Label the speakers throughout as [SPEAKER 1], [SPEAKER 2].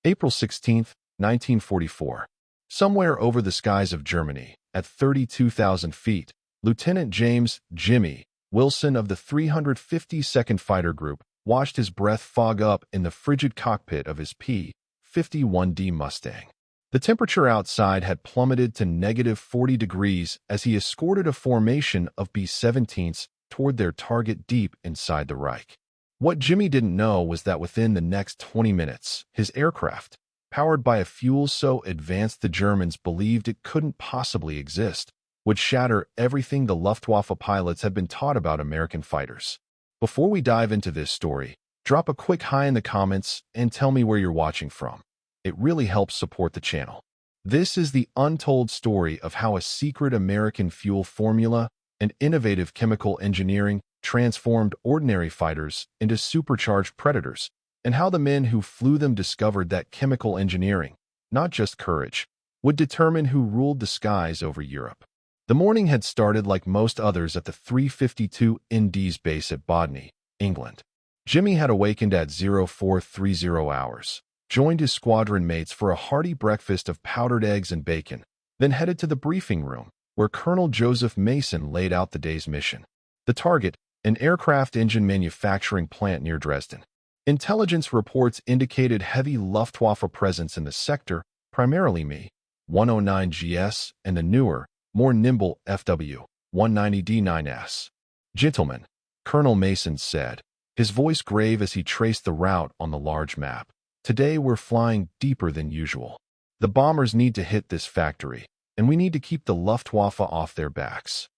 [SPEAKER 1] April 16, 1944. Somewhere over the skies of Germany, at 32,000 feet, Lieutenant James Jimmy Wilson of the 352nd Fighter Group watched his breath fog up in the frigid cockpit of his P-51D Mustang. The temperature outside had plummeted to negative 40 degrees as he escorted a formation of B-17s toward their target deep inside the Reich. What Jimmy didn't know was that within the next 20 minutes, his aircraft, powered by a fuel so advanced the Germans believed it couldn't possibly exist, would shatter everything the Luftwaffe pilots had been taught about American fighters. Before we dive into this story, drop a quick hi in the comments and tell me where you're watching from. It really helps support the channel. This is the untold story of how a secret American fuel formula and innovative chemical engineering transformed ordinary fighters into supercharged predators, and how the men who flew them discovered that chemical engineering, not just courage, would determine who ruled the skies over Europe. The morning had started like most others at the 352ND's base at Bodney, England. Jimmy had awakened at 0430 hours, joined his squadron mates for a hearty breakfast of powdered eggs and bacon, then headed to the briefing room, where Colonel Joseph Mason laid out the day's mission. The target, an aircraft engine manufacturing plant near Dresden. Intelligence reports indicated heavy Luftwaffe presence in the sector, primarily Me-109GS and the newer, more nimble FW-190D9S. "Gentlemen," Colonel Mason said, his voice grave as he traced the route on the large map. "Today we're flying deeper than usual. The bombers need to hit this factory, and we need to keep the Luftwaffe off their backs."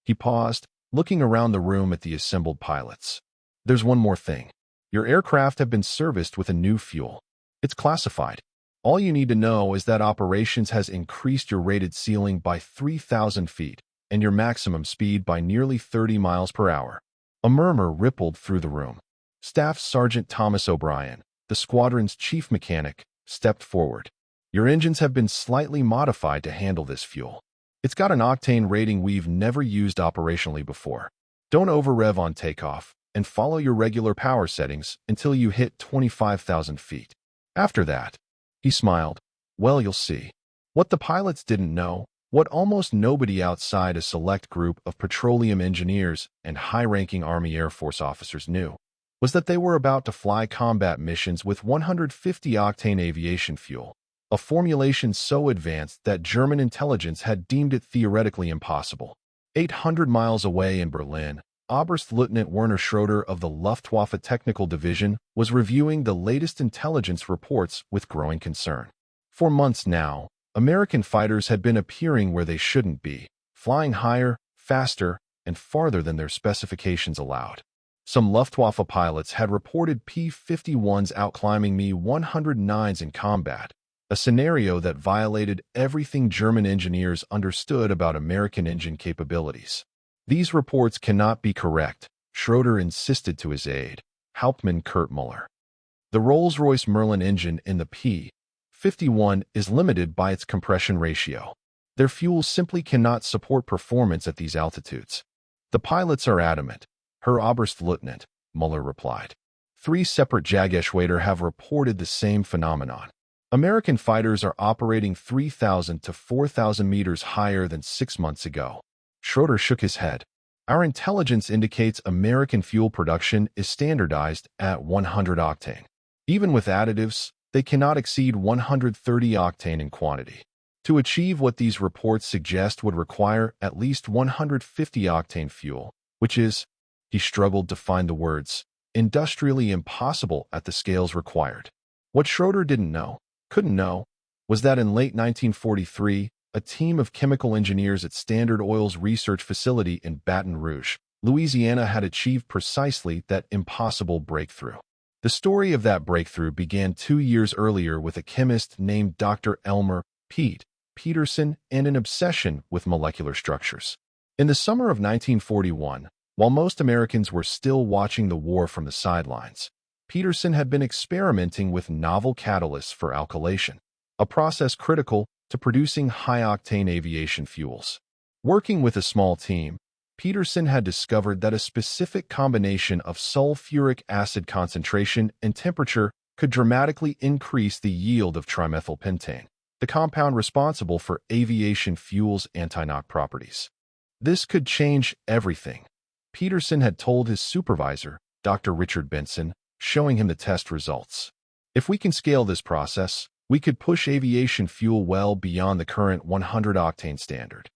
[SPEAKER 1] He paused, looking around the room at the assembled pilots. "There's one more thing. Your aircraft have been serviced with a new fuel. It's classified. All you need to know is that operations has increased your rated ceiling by 3,000 feet and your maximum speed by nearly 30 miles per hour." A murmur rippled through the room. Staff Sergeant Thomas O'Brien, the squadron's chief mechanic, stepped forward. "Your engines have been slightly modified to handle this fuel. It's got an octane rating we've never used operationally before. Don't over-rev on takeoff, and follow your regular power settings until you hit 25,000 feet. After that," he smiled, "well, you'll see." What the pilots didn't know, what almost nobody outside a select group of petroleum engineers and high-ranking Army Air Force officers knew, was that they were about to fly combat missions with 150-octane aviation fuel, a formulation so advanced that German intelligence had deemed it theoretically impossible. 800 miles away in Berlin, Oberstleutnant Werner Schroeder of the Luftwaffe Technical Division was reviewing the latest intelligence reports with growing concern. For months now, American fighters had been appearing where they shouldn't be, flying higher, faster, and farther than their specifications allowed. Some Luftwaffe pilots had reported P-51s outclimbing Me-109s in combat, a scenario that violated everything German engineers understood about American engine capabilities. "These reports cannot be correct," Schroeder insisted to his aide, Hauptmann Kurt Muller. "The Rolls-Royce Merlin engine in the P-51 is limited by its compression ratio. Their fuel simply cannot support performance at these altitudes." "The pilots are adamant," Herr Oberstleutnant, Muller replied. 3 separate Jagdgeschwader have reported the same phenomenon. American fighters are operating 3,000 to 4,000 meters higher than 6 months ago. Schroeder shook his head. "Our intelligence indicates American fuel production is standardized at 100 octane. Even with additives, they cannot exceed 130 octane in quantity. To achieve what these reports suggest would require at least 150 octane fuel, which is," he struggled to find the words, "industrially impossible at the scales required." What Schroeder couldn't know, was that in late 1943, a team of chemical engineers at Standard Oil's research facility in Baton Rouge, Louisiana had achieved precisely that impossible breakthrough. The story of that breakthrough began 2 years earlier with a chemist named Dr. Elmer Peterson and an obsession with molecular structures. In the summer of 1941, while most Americans were still watching the war from the sidelines, Peterson had been experimenting with novel catalysts for alkylation, a process critical to producing high-octane aviation fuels. Working with a small team, Peterson had discovered that a specific combination of sulfuric acid concentration and temperature could dramatically increase the yield of trimethylpentane, the compound responsible for aviation fuel's anti-knock properties. This could change everything. Peterson had told his supervisor, Dr. Richard Benson, showing him the test results. If we can scale this process, we could push aviation fuel well beyond the current 100-octane standard.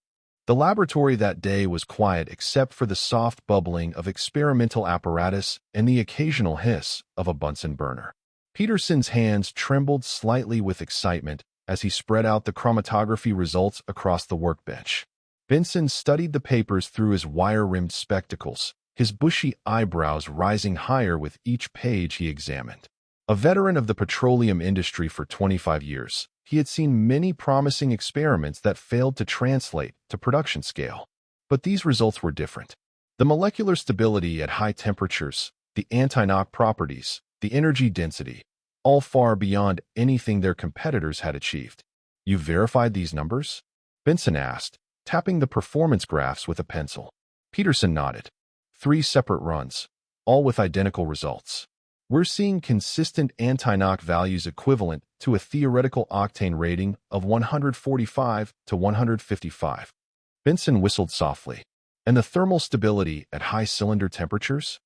[SPEAKER 1] The laboratory that day was quiet except for the soft bubbling of experimental apparatus and the occasional hiss of a Bunsen burner. Peterson's hands trembled slightly with excitement as he spread out the chromatography results across the workbench. Benson studied the papers through his wire-rimmed spectacles, his bushy eyebrows rising higher with each page he examined. A veteran of the petroleum industry for 25 years, he had seen many promising experiments that failed to translate to production scale. But these results were different. The molecular stability at high temperatures, the anti-knock properties, the energy density, all far beyond anything their competitors had achieved. "You verified these numbers?" Benson asked, tapping the performance graphs with a pencil. Peterson nodded. 3 separate runs, all with identical results. "We're seeing consistent anti-knock values equivalent to a theoretical octane rating of 145 to 155. Benson whistled softly. "And the thermal stability at high cylinder temperatures?"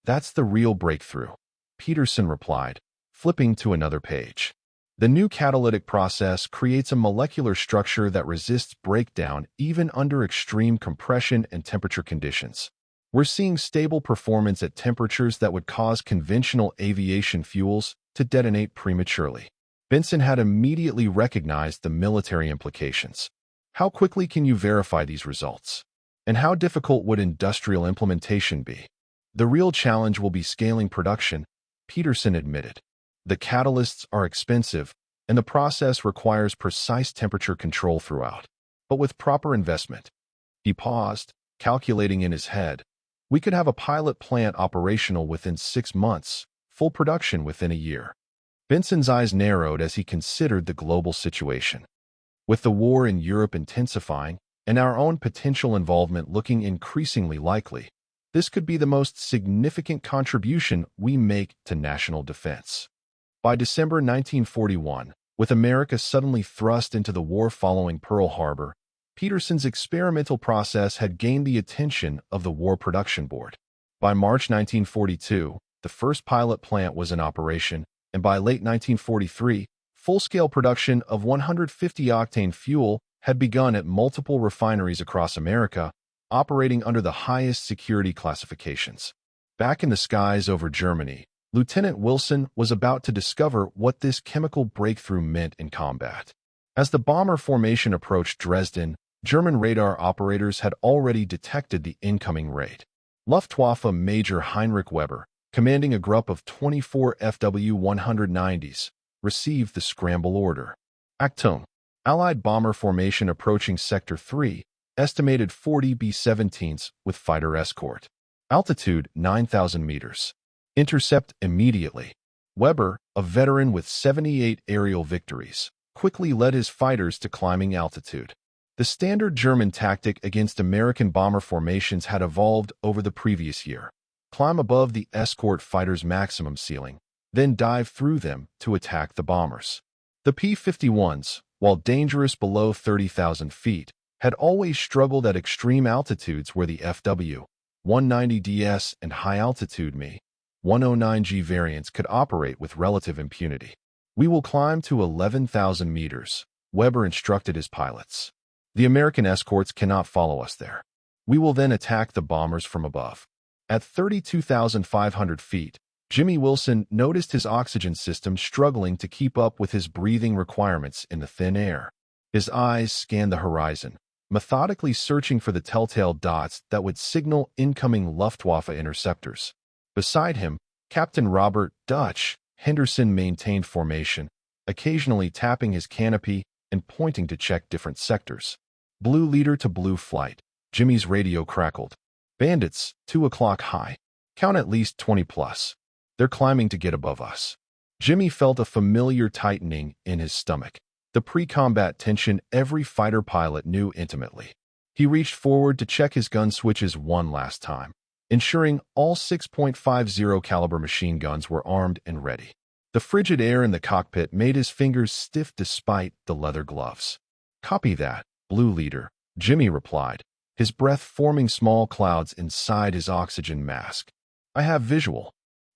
[SPEAKER 1] "That's the real breakthrough," Peterson replied, flipping to another page. "The new catalytic process creates a molecular structure that resists breakdown even under extreme compression and temperature conditions. We're seeing stable performance at temperatures that would cause conventional aviation fuels to detonate prematurely." Benson had immediately recognized the military implications. "How quickly can you verify these results? And how difficult would industrial implementation be?" "The real challenge will be scaling production," Peterson admitted. "The catalysts are expensive, and the process requires precise temperature control throughout. But with proper investment—" He paused, calculating in his head. "We could have a pilot plant operational within 6 months, full production within a year." Benson's eyes narrowed as he considered the global situation. With the war in Europe intensifying and our own potential involvement looking increasingly likely, this could be the most significant contribution we make to national defense. By December 1941, with America suddenly thrust into the war following Pearl Harbor, Peterson's experimental process had gained the attention of the War Production Board. By March 1942, the first pilot plant was in operation, and by late 1943, full-scale production of 150-octane fuel had begun at multiple refineries across America, operating under the highest security classifications. Back in the skies over Germany, Lieutenant Wilson was about to discover what this chemical breakthrough meant in combat. As the bomber formation approached Dresden, German radar operators had already detected the incoming raid. Luftwaffe Major Heinrich Weber, commanding a group of 24 FW-190s, received the scramble order. Achtung! Allied bomber formation approaching Sector 3, estimated 40 B-17s with fighter escort. Altitude 9,000 meters. Intercept immediately. Weber, a veteran with 78 aerial victories, quickly led his fighters to climbing altitude. The standard German tactic against American bomber formations had evolved over the previous year. Climb above the escort fighters' maximum ceiling, then dive through them to attack the bombers. The P-51s, while dangerous below 30,000 feet, had always struggled at extreme altitudes where the FW-190DS and high-altitude Me-109G variants could operate with relative impunity. "We will climb to 11,000 meters," Weber instructed his pilots. "The American escorts cannot follow us there. We will then attack the bombers from above." At 32,500 feet, Jimmy Wilson noticed his oxygen system struggling to keep up with his breathing requirements in the thin air. His eyes scanned the horizon, methodically searching for the telltale dots that would signal incoming Luftwaffe interceptors. Beside him, Captain Robert "Dutch" Henderson maintained formation, occasionally tapping his canopy and pointing to check different sectors. "Blue leader to blue flight," Jimmy's radio crackled. "Bandits, 2 o'clock high. Count at least 20 plus. They're climbing to get above us." Jimmy felt a familiar tightening in his stomach, the pre-combat tension every fighter pilot knew intimately. He reached forward to check his gun switches one last time, ensuring all 6.50 caliber machine guns were armed and ready. The frigid air in the cockpit made his fingers stiff despite the leather gloves. "Copy that, Blue Leader," Jimmy replied, his breath forming small clouds inside his oxygen mask. "I have visual."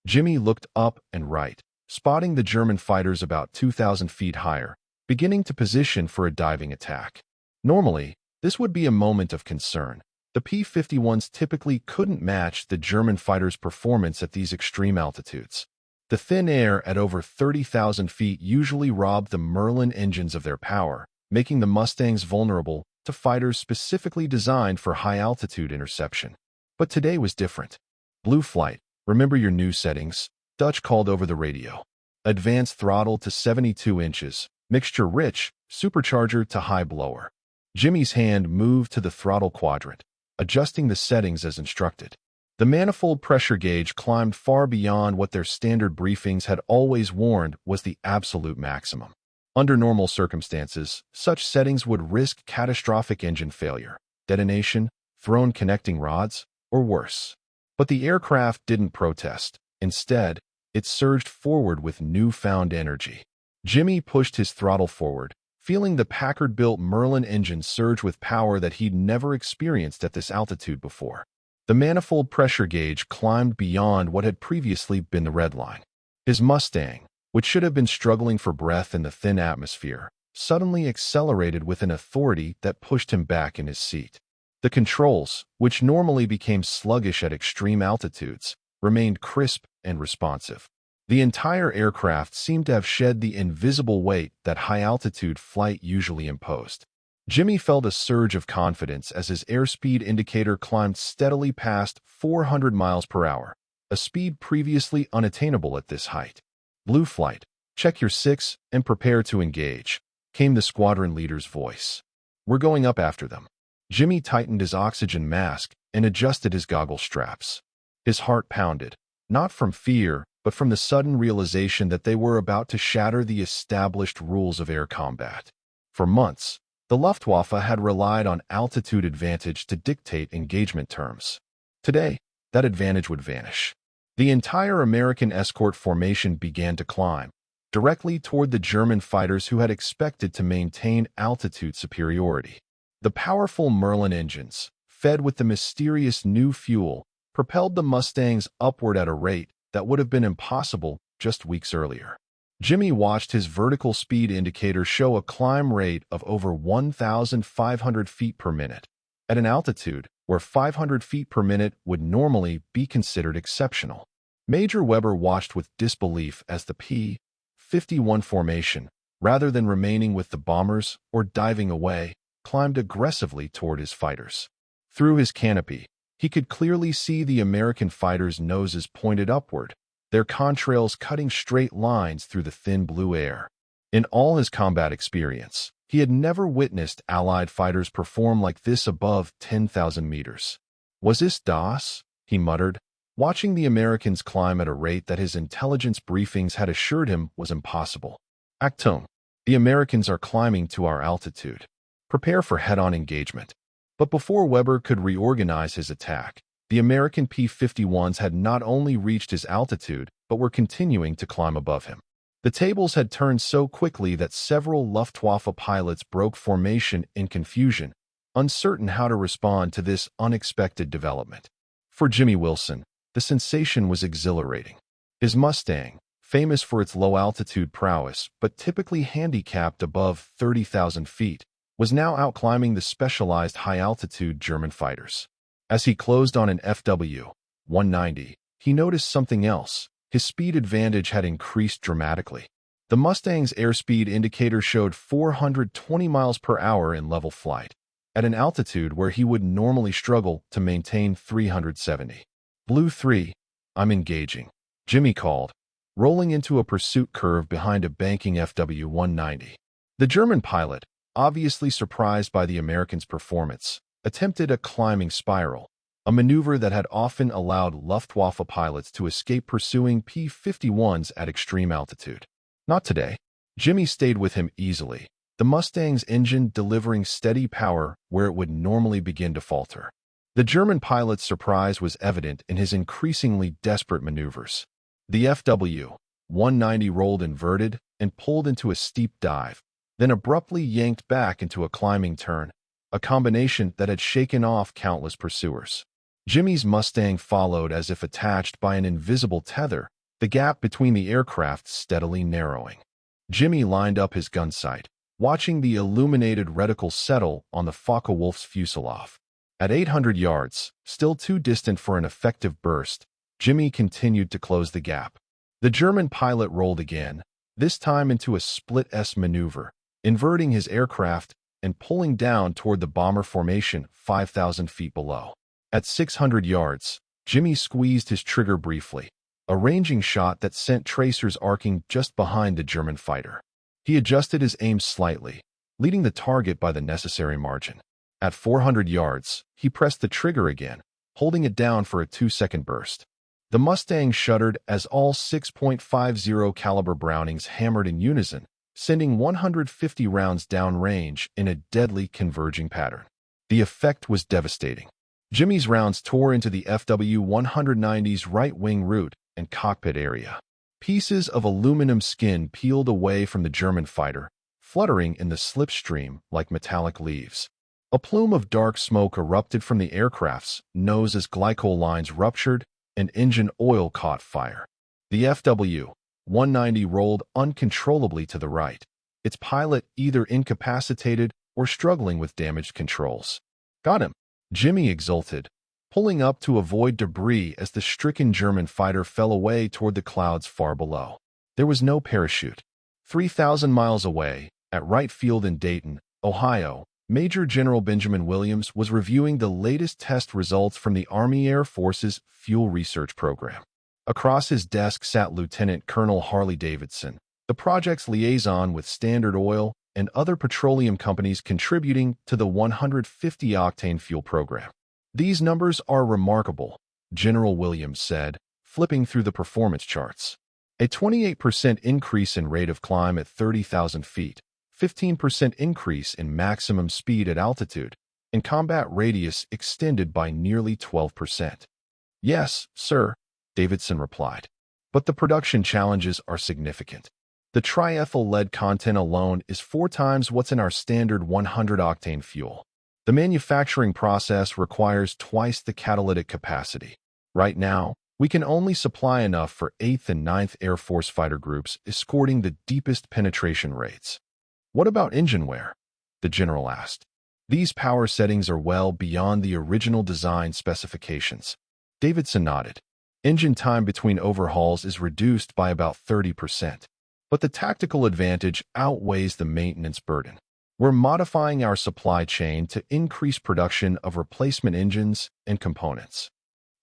[SPEAKER 1] Jimmy looked up and right, spotting the German fighters about 2,000 feet higher, beginning to position for a diving attack. Normally, this would be a moment of concern. The P-51s typically couldn't match the German fighters' performance at these extreme altitudes. The thin air at over 30,000 feet usually robbed the Merlin engines of their power, making the Mustangs vulnerable to fighters specifically designed for high-altitude interception. But today was different. "Blue Flight, remember your new settings," Dutch called over the radio. "Advanced throttle to 72 inches, mixture rich, supercharger to high blower." Jimmy's hand moved to the throttle quadrant, adjusting the settings as instructed. The manifold pressure gauge climbed far beyond what their standard briefings had always warned was the absolute maximum. Under normal circumstances, such settings would risk catastrophic engine failure, detonation, thrown connecting rods, or worse. But the aircraft didn't protest. Instead, it surged forward with newfound energy. Jimmy pushed his throttle forward, feeling the Packard-built Merlin engine surge with power that he'd never experienced at this altitude before. The manifold pressure gauge climbed beyond what had previously been the red line. His Mustang, which should have been struggling for breath in the thin atmosphere, suddenly accelerated with an authority that pushed him back in his seat. The controls, which normally became sluggish at extreme altitudes, remained crisp and responsive. The entire aircraft seemed to have shed the invisible weight that high-altitude flight usually imposed. Jimmy felt a surge of confidence as his airspeed indicator climbed steadily past 400 miles per hour, a speed previously unattainable at this height. "Blue Flight, check your 6 and prepare to engage," came the squadron leader's voice. "We're going up after them." Jimmy tightened his oxygen mask and adjusted his goggle straps. His heart pounded, not from fear, but from the sudden realization that they were about to shatter the established rules of air combat. For months, the Luftwaffe had relied on altitude advantage to dictate engagement terms. Today, that advantage would vanish. The entire American escort formation began to climb, directly toward the German fighters who had expected to maintain altitude superiority. The powerful Merlin engines, fed with the mysterious new fuel, propelled the Mustangs upward at a rate that would have been impossible just weeks earlier. Jimmy watched his vertical speed indicator show a climb rate of over 1,500 feet per minute, at an altitude where 500 feet per minute would normally be considered exceptional. Major Weber watched with disbelief as the P-51 formation, rather than remaining with the bombers or diving away, climbed aggressively toward his fighters. Through his canopy, he could clearly see the American fighters' noses pointed upward, their contrails cutting straight lines through the thin blue air. In all his combat experience, he had never witnessed Allied fighters perform like this above 10,000 meters. "Was this DOS?" he muttered, watching the Americans climb at a rate that his intelligence briefings had assured him was impossible. "Achtung, the Americans are climbing to our altitude. Prepare for head-on engagement." But before Weber could reorganize his attack, the American P-51s had not only reached his altitude, but were continuing to climb above him. The tables had turned so quickly that several Luftwaffe pilots broke formation in confusion, uncertain how to respond to this unexpected development. For Jimmy Wilson, the sensation was exhilarating. His Mustang, famous for its low-altitude prowess but typically handicapped above 30,000 feet, was now outclimbing the specialized high-altitude German fighters. As he closed on an FW-190, he noticed something else. His speed advantage had increased dramatically. The Mustang's airspeed indicator showed 420 miles per hour in level flight, at an altitude where he would normally struggle to maintain 370. "Blue 3, I'm engaging," Jimmy called, rolling into a pursuit curve behind a banking FW-190. The German pilot, obviously surprised by the Americans' performance, attempted a climbing spiral, a maneuver that had often allowed Luftwaffe pilots to escape pursuing P-51s at extreme altitude. Not today. Jimmy stayed with him easily, the Mustang's engine delivering steady power where it would normally begin to falter. The German pilot's surprise was evident in his increasingly desperate maneuvers. The 190 rolled inverted and pulled into a steep dive, then abruptly yanked back into a climbing turn, a combination that had shaken off countless pursuers. Jimmy's Mustang followed as if attached by an invisible tether, the gap between the aircraft steadily narrowing. Jimmy lined up his gun sight, watching the illuminated reticle settle on the Focke-Wulf's fuselage. At 800 yards, still too distant for an effective burst, Jimmy continued to close the gap. The German pilot rolled again, this time into a split S maneuver, inverting his aircraft and pulling down toward the bomber formation 5,000 feet below. At 600 yards, Jimmy squeezed his trigger briefly, a ranging shot that sent tracers arcing just behind the German fighter. He adjusted his aim slightly, leading the target by the necessary margin. At 400 yards, he pressed the trigger again, holding it down for a 2-second burst. The Mustang shuddered as all 6.50 caliber Brownings hammered in unison, sending 150 rounds downrange in a deadly converging pattern. The effect was devastating. Jimmy's rounds tore into the FW-190's right-wing root and cockpit area. Pieces of aluminum skin peeled away from the German fighter, fluttering in the slipstream like metallic leaves. A plume of dark smoke erupted from the aircraft's nose as glycol lines ruptured and engine oil caught fire. The FW-190 rolled uncontrollably to the right, its pilot either incapacitated or struggling with damaged controls. "Got him," Jimmy exulted, pulling up to avoid debris as the stricken German fighter fell away toward the clouds far below. There was no parachute. 3,000 miles away, at Wright Field in Dayton, Ohio, Major General Benjamin Williams was reviewing the latest test results from the Army Air Force's Fuel Research Program. Across his desk sat Lieutenant Colonel Harley Davidson, the project's liaison with Standard Oil and other petroleum companies contributing to the 150-octane fuel program. "These numbers are remarkable," General Williams said, flipping through the performance charts. A 28% increase in rate of climb at 30,000 feet, 15% increase in maximum speed at altitude, and combat radius extended by nearly 12%. "Yes, sir," Davidson replied. "But the production challenges are significant. The triethyl lead content alone is 4 times what's in our standard 100-octane fuel. The manufacturing process requires twice the catalytic capacity. Right now, we can only supply enough for 8th and 9th Air Force fighter groups escorting the deepest penetration rates." "What about engine wear?" the general asked. "These power settings are well beyond the original design specifications." Davidson nodded. "Engine time between overhauls is reduced by about 30%. But the tactical advantage outweighs the maintenance burden. We're modifying our supply chain to increase production of replacement engines and components."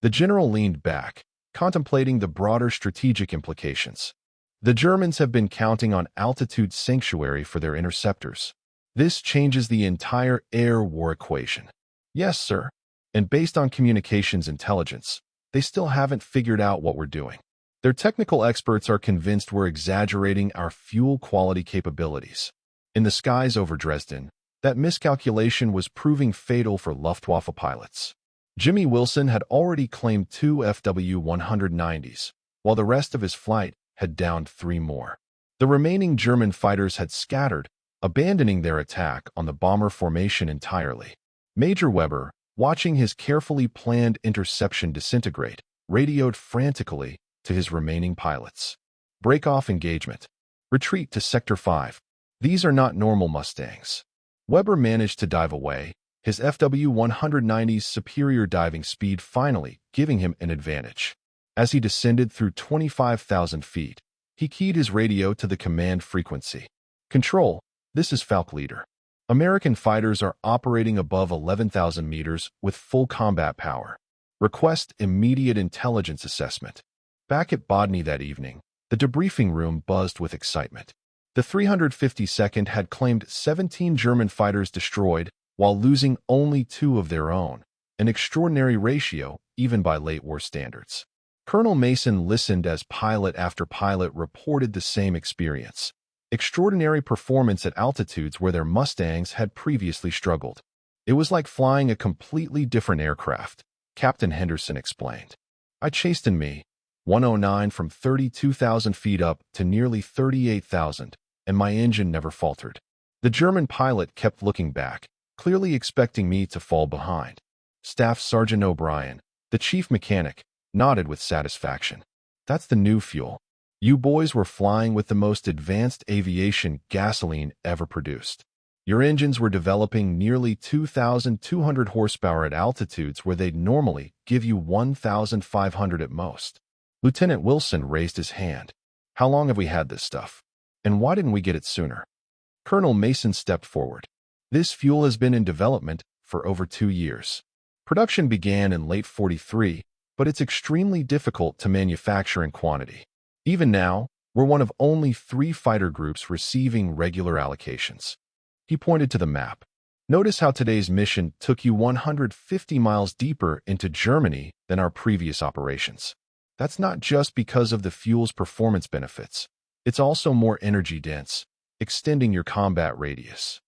[SPEAKER 1] The general leaned back, contemplating the broader strategic implications. The Germans have been counting on altitude sanctuary for their interceptors. This changes the entire air war equation. "Yes, sir. And based on communications intelligence, they still haven't figured out what we're doing. Their technical experts are convinced we're exaggerating our fuel quality capabilities." In the skies over Dresden, that miscalculation was proving fatal for Luftwaffe pilots. Jimmy Wilson had already claimed 2 FW-190s, while the rest of his flight had downed 3 more. The remaining German fighters had scattered, abandoning their attack on the bomber formation entirely. Major Weber, watching his carefully planned interception disintegrate, radioed frantically to his remaining pilots. "Break off engagement. Retreat to Sector 5. These are not normal Mustangs." Weber managed to dive away, his FW-190's superior diving speed finally giving him an advantage. As he descended through 25,000 feet, he keyed his radio to the command frequency. "Control, this is Falk Leader. American fighters are operating above 11,000 meters with full combat power. Request immediate intelligence assessment." Back at Bodney that evening, the debriefing room buzzed with excitement. The 352nd had claimed 17 German fighters destroyed while losing only 2 of their own, an extraordinary ratio even by late war standards. Colonel Mason listened as pilot after pilot reported the same experience. Extraordinary performance at altitudes where their Mustangs had previously struggled. "It was like flying a completely different aircraft," Captain Henderson explained. "I chased in me 109 from 32,000 feet up to nearly 38,000, and my engine never faltered. The German pilot kept looking back, clearly expecting me to fall behind. Staff Sergeant O'Brien, the chief mechanic, nodded with satisfaction. That's the new fuel. You boys were flying with the most advanced aviation gasoline ever produced. Your engines were developing nearly 2,200 horsepower at altitudes where they'd normally give you 1,500 at most. Lieutenant Wilson raised his hand. How long have we had this stuff? And why didn't we get it sooner? Colonel Mason stepped forward. This fuel has been in development for over 2 years. Production began in late '43, but it's extremely difficult to manufacture in quantity. Even now, we're one of only 3 fighter groups receiving regular allocations. He pointed to the map. Notice how today's mission took you 150 miles deeper into Germany than our previous operations. That's not just because of the fuel's performance benefits. It's also more energy-dense, extending your combat radius.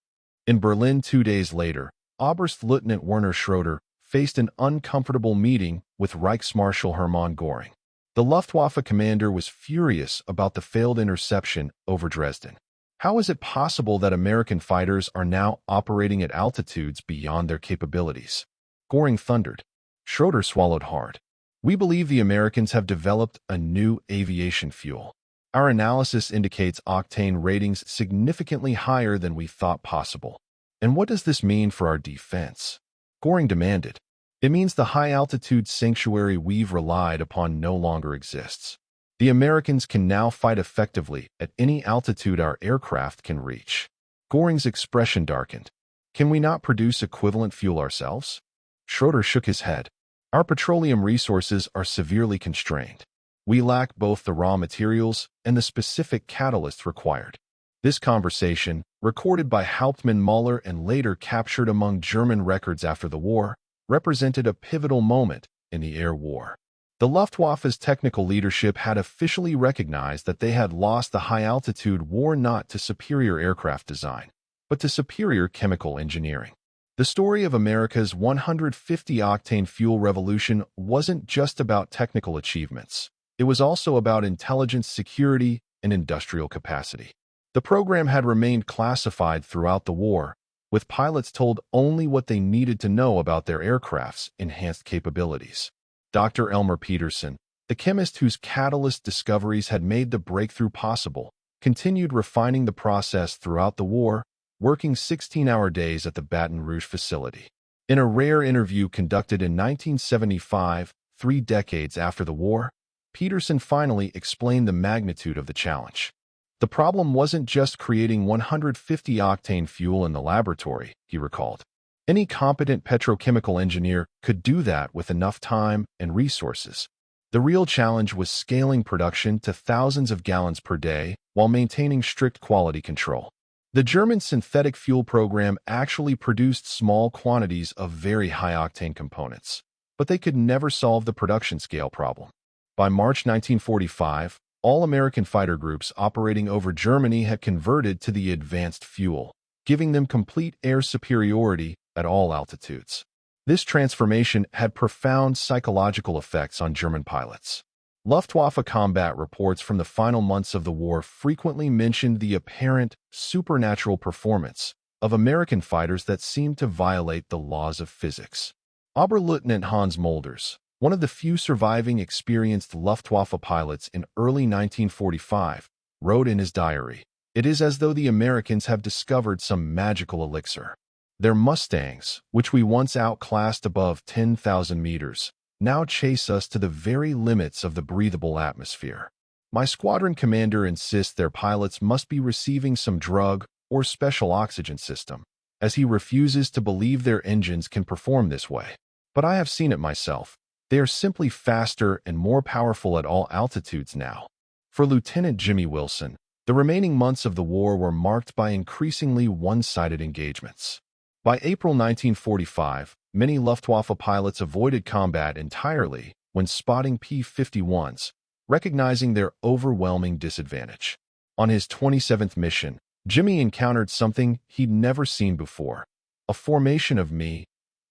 [SPEAKER 1] In Berlin 2 days later, Oberst-Lieutenant Werner Schroeder faced an uncomfortable meeting with Reichsmarschall Hermann Göring. The Luftwaffe commander was furious about the failed interception over Dresden. How is it possible that American fighters are now operating at altitudes beyond their capabilities? Göring thundered. Schroeder swallowed hard. We believe the Americans have developed a new aviation fuel. Our analysis indicates octane ratings significantly higher than we thought possible. And what does this mean for our defense? Göring demanded. It means the high-altitude sanctuary we've relied upon no longer exists. The Americans can now fight effectively at any altitude our aircraft can reach. Göring's expression darkened. Can we not produce equivalent fuel ourselves? Schroeder shook his head. Our petroleum resources are severely constrained. We lack both the raw materials and the specific catalysts required. This conversation, recorded by Hauptmann Müller and later captured among German records after the war, represented a pivotal moment in the air war. The Luftwaffe's technical leadership had officially recognized that they had lost the high-altitude war not to superior aircraft design, but to superior chemical engineering. The story of America's 150-octane fuel revolution wasn't just about technical achievements. It was also about intelligence, security, and industrial capacity. The program had remained classified throughout the war, with pilots told only what they needed to know about their aircraft's enhanced capabilities. Dr. Elmer Peterson, the chemist whose catalyst discoveries had made the breakthrough possible, continued refining the process throughout the war, working 16-hour days at the Baton Rouge facility. In a rare interview conducted in 1975, 3 decades after the war, Peterson finally explained the magnitude of the challenge. The problem wasn't just creating 150-octane fuel in the laboratory, he recalled. Any competent petrochemical engineer could do that with enough time and resources. The real challenge was scaling production to thousands of gallons per day while maintaining strict quality control. The German synthetic fuel program actually produced small quantities of very high-octane components, but they could never solve the production scale problem. By March 1945, all American fighter groups operating over Germany had converted to the advanced fuel, giving them complete air superiority at all altitudes. This transformation had profound psychological effects on German pilots. Luftwaffe combat reports from the final months of the war frequently mentioned the apparent supernatural performance of American fighters that seemed to violate the laws of physics. Oberleutnant Hans Mulders, one of the few surviving experienced Luftwaffe pilots in early 1945, wrote in his diary, "It is as though the Americans have discovered some magical elixir. Their Mustangs, which we once outclassed above 10,000 meters, now chase us to the very limits of the breathable atmosphere. My squadron commander insists their pilots must be receiving some drug or special oxygen system, as he refuses to believe their engines can perform this way. But I have seen it myself. They are simply faster and more powerful at all altitudes now." For Lieutenant Jimmy Wilson, the remaining months of the war were marked by increasingly one-sided engagements. By April 1945, many Luftwaffe pilots avoided combat entirely when spotting P-51s, recognizing their overwhelming disadvantage. On his 27th mission, Jimmy encountered something he'd never seen before: a formation of Me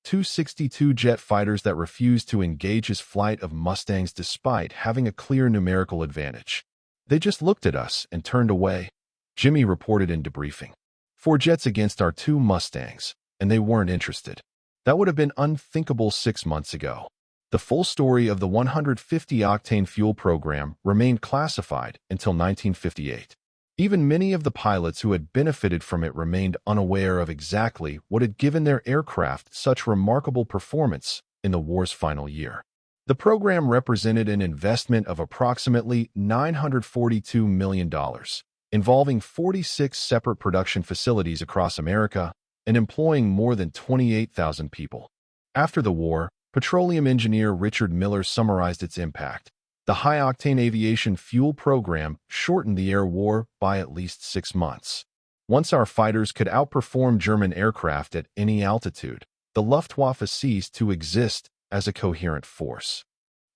[SPEAKER 1] Tu-62 jet fighters that refused to engage his flight of Mustangs despite having a clear numerical advantage. They just looked at us and turned away, Jimmy reported in debriefing. 4 jets against our 2 Mustangs, and they weren't interested. That would have been unthinkable 6 months ago. The full story of the 150-octane fuel program remained classified until 1958. Even many of the pilots who had benefited from it remained unaware of exactly what had given their aircraft such remarkable performance in the war's final year. The program represented an investment of approximately $942 million, involving 46 separate production facilities across America and employing more than 28,000 people. After the war, petroleum engineer Richard Miller summarized its impact. The high-octane aviation fuel program shortened the air war by at least 6 months. Once our fighters could outperform German aircraft at any altitude, the Luftwaffe ceased to exist as a coherent force.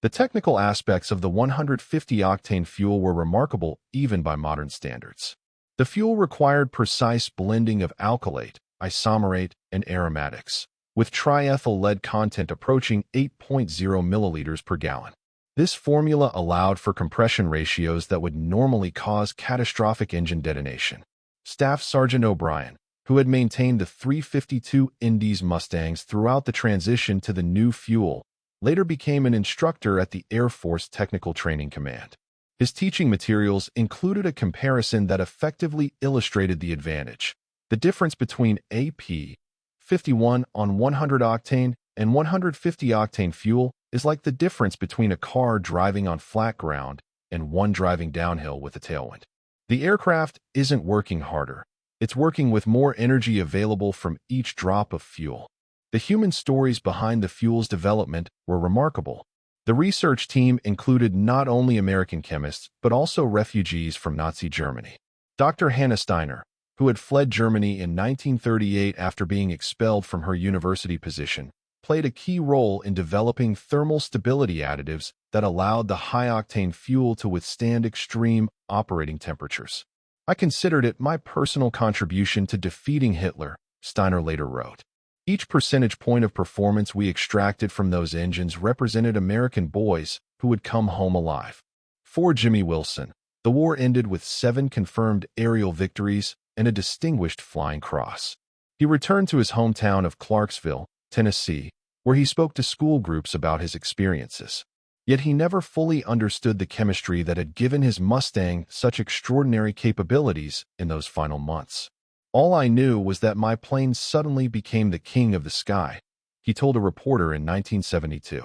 [SPEAKER 1] The technical aspects of the 150-octane fuel were remarkable even by modern standards. The fuel required precise blending of alkylate, isomerate, and aromatics, with triethyl lead content approaching 8.0 milliliters per gallon. This formula allowed for compression ratios that would normally cause catastrophic engine detonation. Staff Sergeant O'Brien, who had maintained the 352 Indies Mustangs throughout the transition to the new fuel, later became an instructor at the Air Force Technical Training Command. His teaching materials included a comparison that effectively illustrated the advantage. The difference between AP-51 on 100-octane and 150-octane fuel is like the difference between a car driving on flat ground and one driving downhill with a tailwind. The aircraft isn't working harder. It's working with more energy available from each drop of fuel. The human stories behind the fuel's development were remarkable. The research team included not only American chemists, but also refugees from Nazi Germany. Dr. Hannah Steiner, who had fled Germany in 1938 after being expelled from her university position, played a key role in developing thermal stability additives that allowed the high-octane fuel to withstand extreme operating temperatures. I considered it my personal contribution to defeating Hitler, Steiner later wrote. Each percentage point of performance we extracted from those engines represented American boys who would come home alive. For Jimmy Wilson, the war ended with 7 confirmed aerial victories and a distinguished Flying Cross. He returned to his hometown of Clarksville, Tennessee, where he spoke to school groups about his experiences. Yet he never fully understood the chemistry that had given his Mustang such extraordinary capabilities in those final months. All I knew was that my plane suddenly became the king of the sky, he told a reporter in 1972.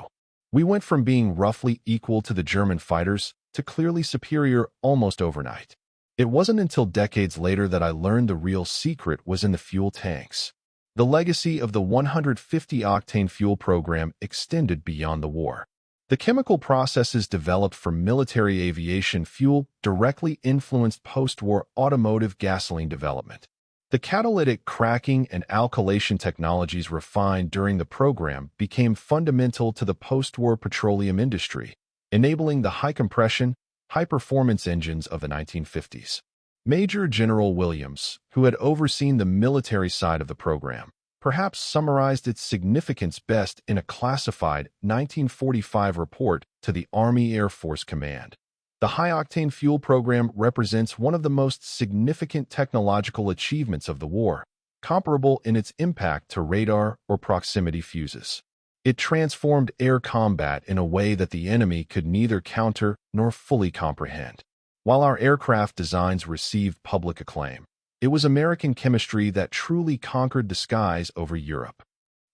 [SPEAKER 1] We went from being roughly equal to the German fighters to clearly superior almost overnight. It wasn't until decades later that I learned the real secret was in the fuel tanks. The legacy of the 150-octane fuel program extended beyond the war. The chemical processes developed for military aviation fuel directly influenced post-war automotive gasoline development. The catalytic cracking and alkylation technologies refined during the program became fundamental to the post-war petroleum industry, enabling the high-compression, high-performance engines of the 1950s. Major General Williams, who had overseen the military side of the program, perhaps summarized its significance best in a classified 1945 report to the Army Air Force Command. The high-octane fuel program represents one of the most significant technological achievements of the war, comparable in its impact to radar or proximity fuses. It transformed air combat in a way that the enemy could neither counter nor fully comprehend. While our aircraft designs received public acclaim, it was American chemistry that truly conquered the skies over Europe.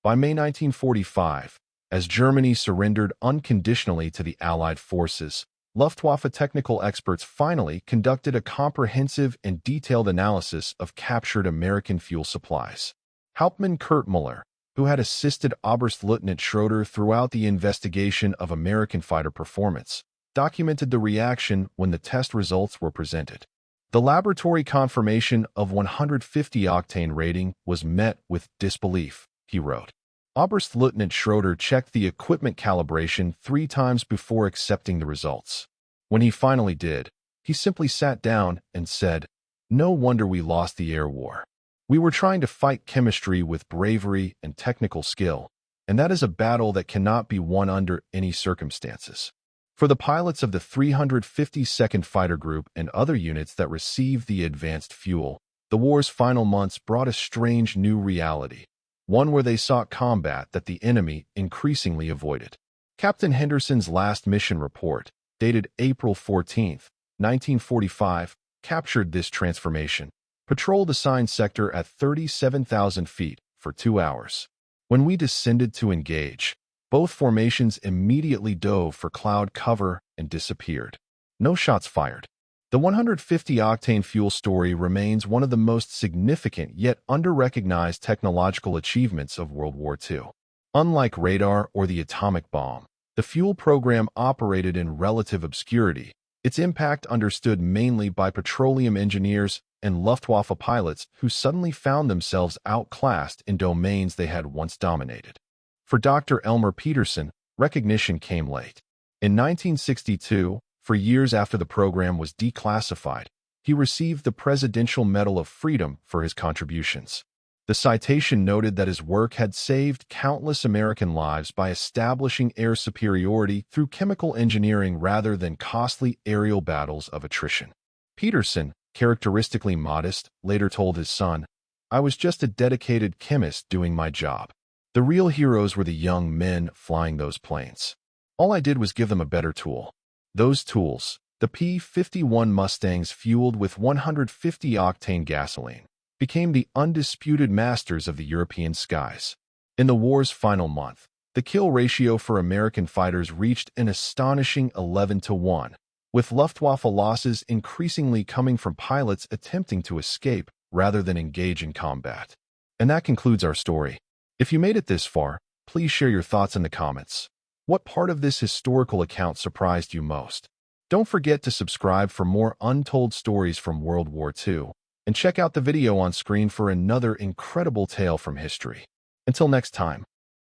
[SPEAKER 1] By May 1945, as Germany surrendered unconditionally to the Allied forces, Luftwaffe technical experts finally conducted a comprehensive and detailed analysis of captured American fuel supplies. Hauptmann Kurt Muller, who had assisted Oberstleutnant Schroeder throughout the investigation of American fighter performance, documented the reaction when the test results were presented. The laboratory confirmation of 150-octane rating was met with disbelief, he wrote. Oberstleutnant Schroeder checked the equipment calibration 3 times before accepting the results. When he finally did, he simply sat down and said, "No wonder we lost the air war. We were trying to fight chemistry with bravery and technical skill, and that is a battle that cannot be won under any circumstances. For the pilots of the 352nd Fighter Group and other units that received the advanced fuel, the war's final months brought a strange new reality, one where they sought combat that the enemy increasingly avoided. Captain Henderson's last mission report, dated April 14, 1945, captured this transformation. Patrolled assigned sector at 37,000 feet for 2 hours. When we descended to engage, both formations immediately dove for cloud cover and disappeared. No shots fired. The 150-octane fuel story remains one of the most significant yet under-recognized technological achievements of World War II. Unlike radar or the atomic bomb, the fuel program operated in relative obscurity, its impact understood mainly by petroleum engineers and Luftwaffe pilots who suddenly found themselves outclassed in domains they had once dominated. For Dr. Elmer Peterson, recognition came late. In 1962, for years after the program was declassified, he received the Presidential Medal of Freedom for his contributions. The citation noted that his work had saved countless American lives by establishing air superiority through chemical engineering rather than costly aerial battles of attrition. Peterson, characteristically modest, later told his son, "I was just a dedicated chemist doing my job. The real heroes were the young men flying those planes. All I did was give them a better tool." Those tools, the P-51 Mustangs fueled with 150-octane gasoline, became the undisputed masters of the European skies. In the war's final month, the kill ratio for American fighters reached an astonishing 11-1, with Luftwaffe losses increasingly coming from pilots attempting to escape rather than engage in combat. And that concludes our story. If you made it this far, please share your thoughts in the comments. What part of this historical account surprised you most? Don't forget to subscribe for more untold stories from World War II, and check out the video on screen for another incredible tale from history. Until next time.